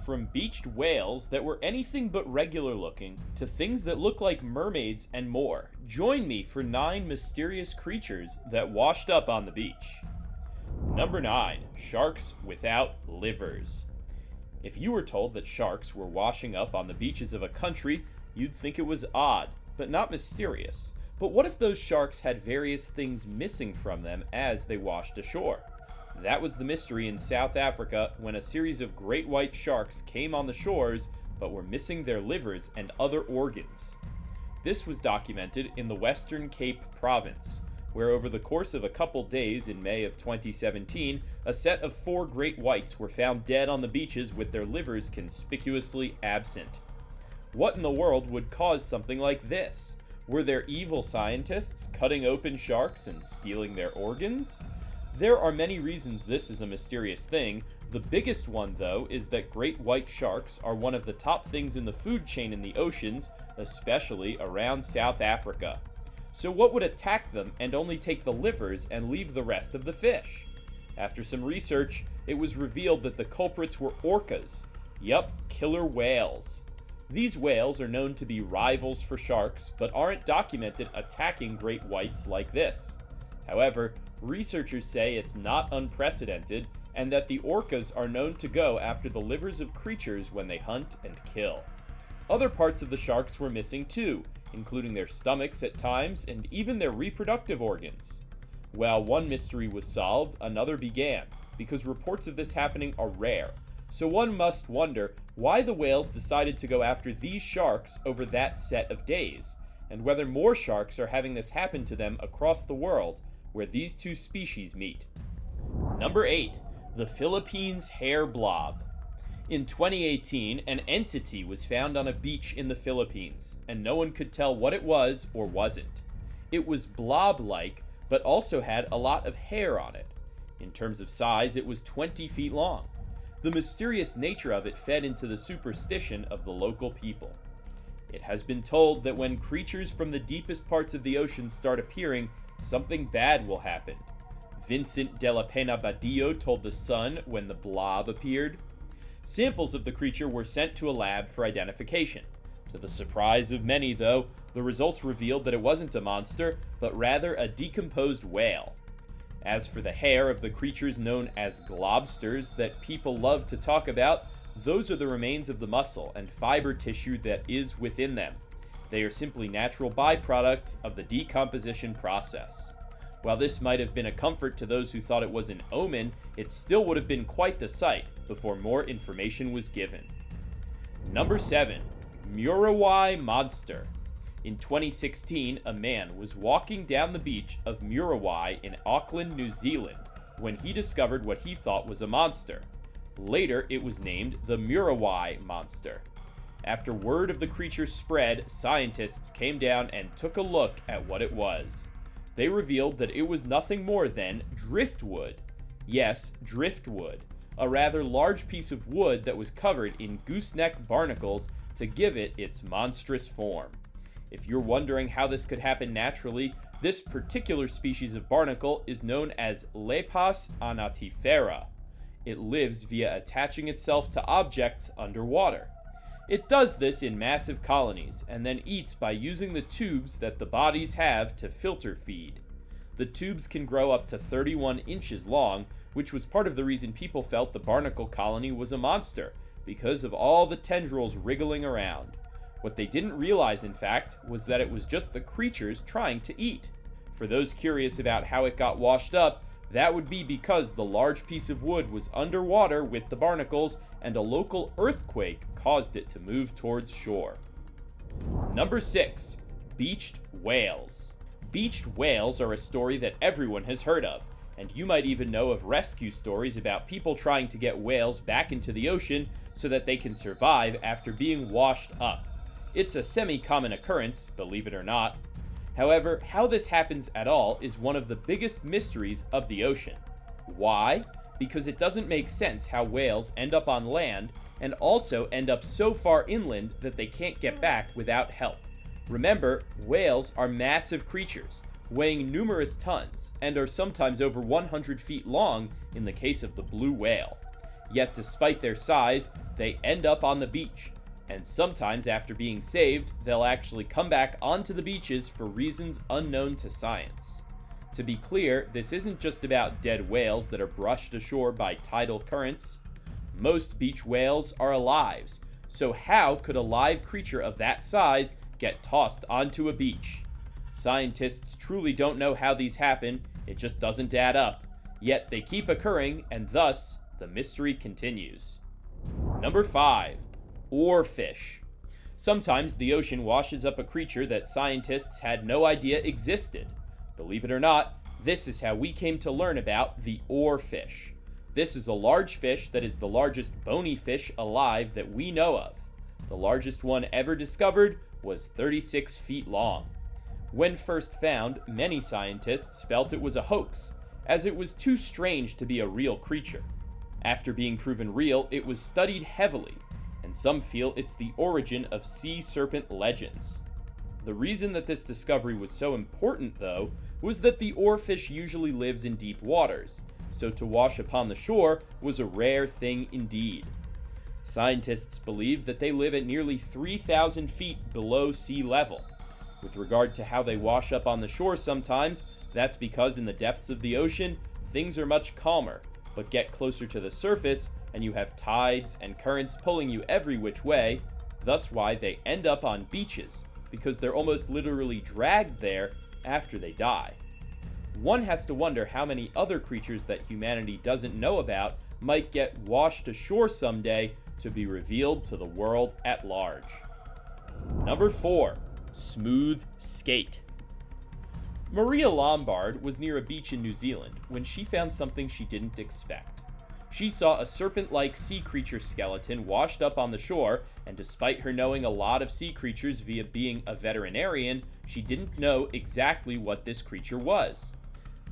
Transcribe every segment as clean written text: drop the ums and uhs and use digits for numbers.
from beached whales that were anything but regular looking to things that look like mermaids and more. Join me for 9 mysterious creatures that washed up on the beach. Number 9. Sharks without livers. If you were told that sharks were washing up on the beaches of a country, you'd think it was odd, but not mysterious. But what if those sharks had various things missing from them as they washed ashore? That was the mystery in South Africa when a series of great white sharks came on the shores but were missing their livers and other organs. This was documented in the Western Cape province, where over the course of a couple days in May of 2017, a set of 4 great whites were found dead on the beaches with their livers conspicuously absent. What in the world would cause something like this? Were there evil scientists cutting open sharks and stealing their organs? There are many reasons this is a mysterious thing. The biggest one, though, is that great white sharks are one of the top things in the food chain in the oceans, especially around South Africa. So what would attack them and only take the livers and leave the rest of the fish? After some research, it was revealed that the culprits were orcas. Yup, killer whales. These whales are known to be rivals for sharks, but aren't documented attacking great whites like this. However, researchers say it's not unprecedented, and that the orcas are known to go after the livers of creatures when they hunt and kill. Other parts of the sharks were missing too, including their stomachs at times and even their reproductive organs. While one mystery was solved, another began, because reports of this happening are rare. So one must wonder why the whales decided to go after these sharks over that set of days, and whether more sharks are having this happen to them across the world where these two species meet. Number 8. The Philippines hair blob. In 2018, an entity was found on a beach in the Philippines, and no one could tell what it was or wasn't. It was blob-like, but also had a lot of hair on it. In terms of size, it was 20 feet long. The mysterious nature of it fed into the superstition of the local people. It has been told that when creatures from the deepest parts of the ocean start appearing, something bad will happen. Vincent de la Pena Badillo told The Sun when the blob appeared. Samples of the creature were sent to a lab for identification. To the surprise of many, though, the results revealed that it wasn't a monster, but rather a decomposed whale. As for the hair of the creatures known as globsters that people love to talk about, those are the remains of the muscle and fiber tissue that is within them. They are simply natural byproducts of the decomposition process. While this might have been a comfort to those who thought it was an omen, it still would have been quite the sight before more information was given. Number 7. Muriwai Monster. In 2016, a man was walking down the beach of Muriwai in Auckland, New Zealand, when he discovered what he thought was a monster. Later, it was named the Muriwai Monster. After word of the creature spread, scientists came down and took a look at what it was. They revealed that it was nothing more than driftwood. Yes, driftwood, a rather large piece of wood that was covered in gooseneck barnacles to give it its monstrous form. If you're wondering how this could happen naturally, this particular species of barnacle is known as Lepus anatifera. It lives via attaching itself to objects underwater. It does this in massive colonies, and then eats by using the tubes that the bodies have to filter feed. The tubes can grow up to 31 inches long, which was part of the reason people felt the barnacle colony was a monster, because of all the tendrils wriggling around. What they didn't realize, in fact, was that it was just the creatures trying to eat. For those curious about how it got washed up, that would be because the large piece of wood was underwater with the barnacles, and a local earthquake caused it to move towards shore. Number 6. Beached whales. Beached whales are a story that everyone has heard of, and you might even know of rescue stories about people trying to get whales back into the ocean so that they can survive after being washed up. It's a semi-common occurrence, believe it or not. However, how this happens at all is one of the biggest mysteries of the ocean. Why? Because it doesn't make sense how whales end up on land and also end up so far inland that they can't get back without help. Remember, whales are massive creatures, weighing numerous tons, and are sometimes over 100 feet long in the case of the blue whale. Yet despite their size, they end up on the beach, and sometimes after being saved, they'll actually come back onto the beaches for reasons unknown to science. To be clear, this isn't just about dead whales that are brushed ashore by tidal currents. Most beach whales are alive, so how could a live creature of that size get tossed onto a beach? Scientists truly don't know how these happen, it just doesn't add up. Yet they keep occurring, and thus, the mystery continues. Number 5. Oarfish. Sometimes the ocean washes up a creature that scientists had no idea existed. Believe it or not, this is how we came to learn about the oarfish. This is a large fish that is the largest bony fish alive that we know of. The largest one ever discovered was 36 feet long. When first found, many scientists felt it was a hoax, as it was too strange to be a real creature. After being proven real, it was studied heavily, and some feel it's the origin of sea serpent legends. The reason that this discovery was so important, though, was that the oarfish usually lives in deep waters, so to wash upon the shore was a rare thing indeed. Scientists believe that they live at nearly 3,000 feet below sea level. With regard to how they wash up on the shore sometimes, that's because in the depths of the ocean, things are much calmer, but get closer to the surface and you have tides and currents pulling you every which way, thus why they end up on beaches, because they're almost literally dragged there after they die. One has to wonder how many other creatures that humanity doesn't know about might get washed ashore someday to be revealed to the world at large. Number 4. Smooth skate. Maria Lombard was near a beach in New Zealand when she found something she didn't expect. She saw a serpent-like sea creature skeleton washed up on the shore, and despite her knowing a lot of sea creatures via being a veterinarian, she didn't know exactly what this creature was.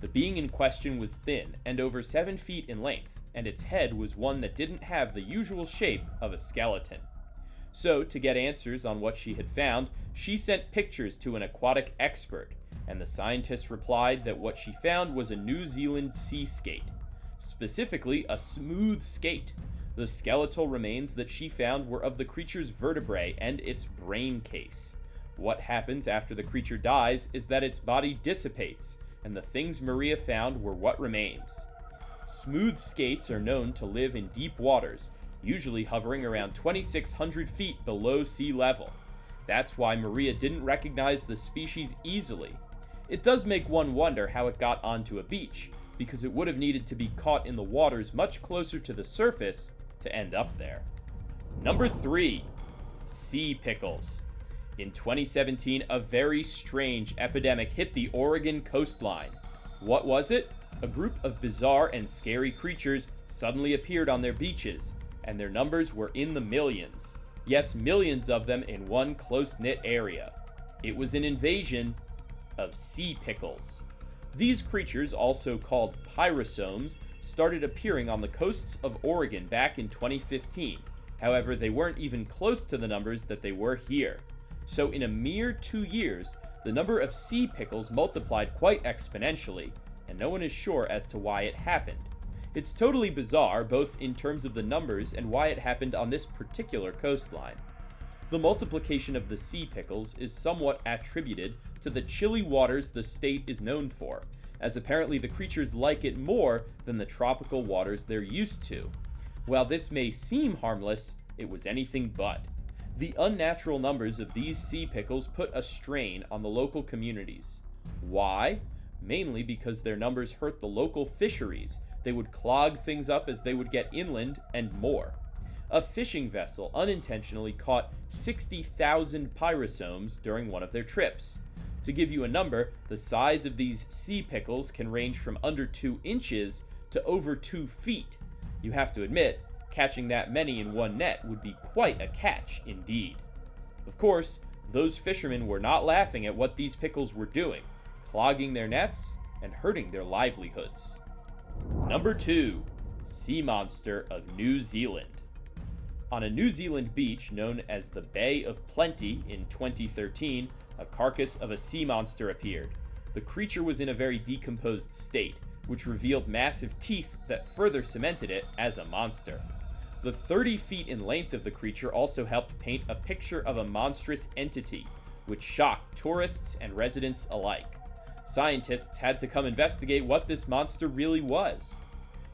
The being in question was thin and over 7 feet in length, and its head was one that didn't have the usual shape of a skeleton. So, to get answers on what she had found, she sent pictures to an aquatic expert, and the scientist replied that what she found was a New Zealand sea skate. Specifically, a smooth skate. The skeletal remains that she found were of the creature's vertebrae and its brain case. What happens after the creature dies is that its body dissipates, and the things Maria found were what remains. Smooth skates are known to live in deep waters, usually hovering around 2,600 feet below sea level. That's why Maria didn't recognize the species easily. It does make one wonder how it got onto a beach, because it would have needed to be caught in the waters much closer to the surface to end up there. Number 3. Sea pickles. In 2017, a very strange epidemic hit the Oregon coastline. What was it? A group of bizarre and scary creatures suddenly appeared on their beaches, and their numbers were in the millions. Yes, millions of them in one close-knit area. It was an invasion of sea pickles. These creatures, also called pyrosomes, started appearing on the coasts of Oregon back in 2015. However, they weren't even close to the numbers that they were here. So in a mere 2 years, the number of sea pickles multiplied quite exponentially, and no one is sure as to why it happened. It's totally bizarre, both in terms of the numbers and why it happened on this particular coastline. The multiplication of the sea pickles is somewhat attributed to the chilly waters the state is known for, as apparently the creatures like it more than the tropical waters they're used to. While this may seem harmless, it was anything but. The unnatural numbers of these sea pickles put a strain on the local communities. Why? Mainly because their numbers hurt the local fisheries. They would clog things up as they would get inland, and more. A fishing vessel unintentionally caught 60,000 pyrosomes during one of their trips. To give you a number, the size of these sea pickles can range from under 2 inches to over 2 feet. You have to admit, catching that many in one net would be quite a catch indeed. Of course, those fishermen were not laughing at what these pickles were doing, clogging their nets and hurting their livelihoods. Number 2. Sea monster of New Zealand. On a New Zealand beach known as the Bay of Plenty in 2013, a carcass of a sea monster appeared. The creature was in a very decomposed state, which revealed massive teeth that further cemented it as a monster. The 30 feet in length of the creature also helped paint a picture of a monstrous entity, which shocked tourists and residents alike. Scientists had to come investigate what this monster really was.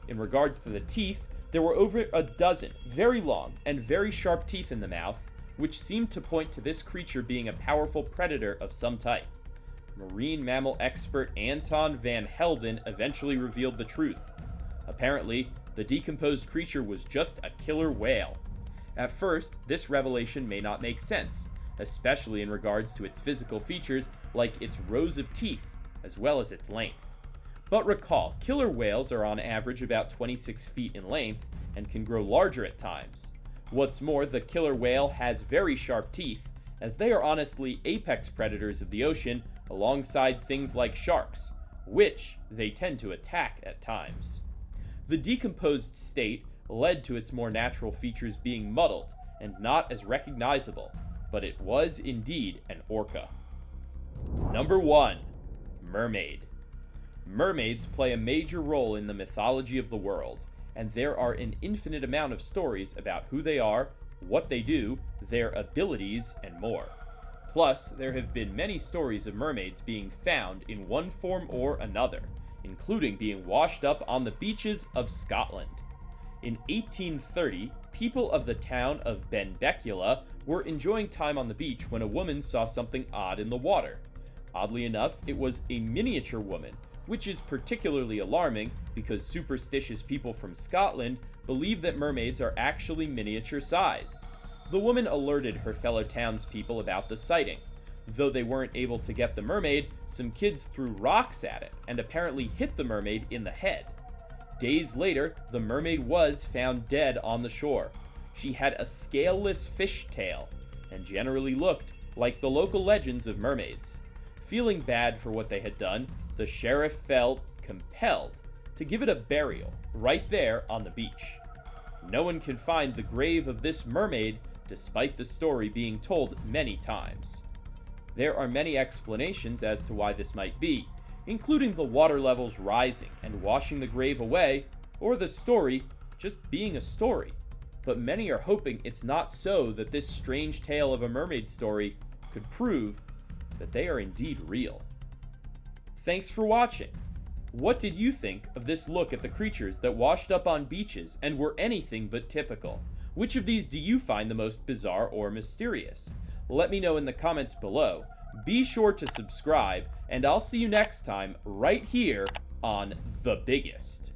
In regards to the teeth, there were over a dozen very long and very sharp teeth in the mouth, which seemed to point to this creature being a powerful predator of some type. Marine mammal expert Anton van Helden eventually revealed the truth. Apparently, the decomposed creature was just a killer whale. At first, this revelation may not make sense, especially in regards to its physical features like its rows of teeth, as well as its length. But recall, killer whales are on average about 26 feet in length and can grow larger at times. What's more, the killer whale has very sharp teeth, as they are honestly apex predators of the ocean alongside things like sharks, which they tend to attack at times. The decomposed state led to its more natural features being muddled and not as recognizable, but it was indeed an orca. Number 1. Mermaid. Mermaids play a major role in the mythology of the world, and there are an infinite amount of stories about who they are, what they do, their abilities, and more. Plus, there have been many stories of mermaids being found in one form or another, including being washed up on the beaches of Scotland. In 1830, people of the town of Benbecula were enjoying time on the beach when a woman saw something odd in the water. Oddly enough, it was a miniature woman, which is particularly alarming because superstitious people from Scotland believe that mermaids are actually miniature-sized. The woman alerted her fellow townspeople about the sighting. Though they weren't able to get the mermaid, some kids threw rocks at it and apparently hit the mermaid in the head. Days later, the mermaid was found dead on the shore. She had a scaleless fish tail and generally looked like the local legends of mermaids. Feeling bad for what they had done, the sheriff felt compelled to give it a burial right there on the beach. No one can find the grave of this mermaid, despite the story being told many times. There are many explanations as to why this might be, including the water levels rising and washing the grave away, or the story just being a story. But many are hoping it's not so, that this strange tale of a mermaid story could prove that they are indeed real. Thanks for watching. What did you think of this look at the creatures that washed up on beaches and were anything but typical? Which of these do you find the most bizarre or mysterious? Let me know in the comments below. Be sure to subscribe, and I'll see you next time right here on The Biggest.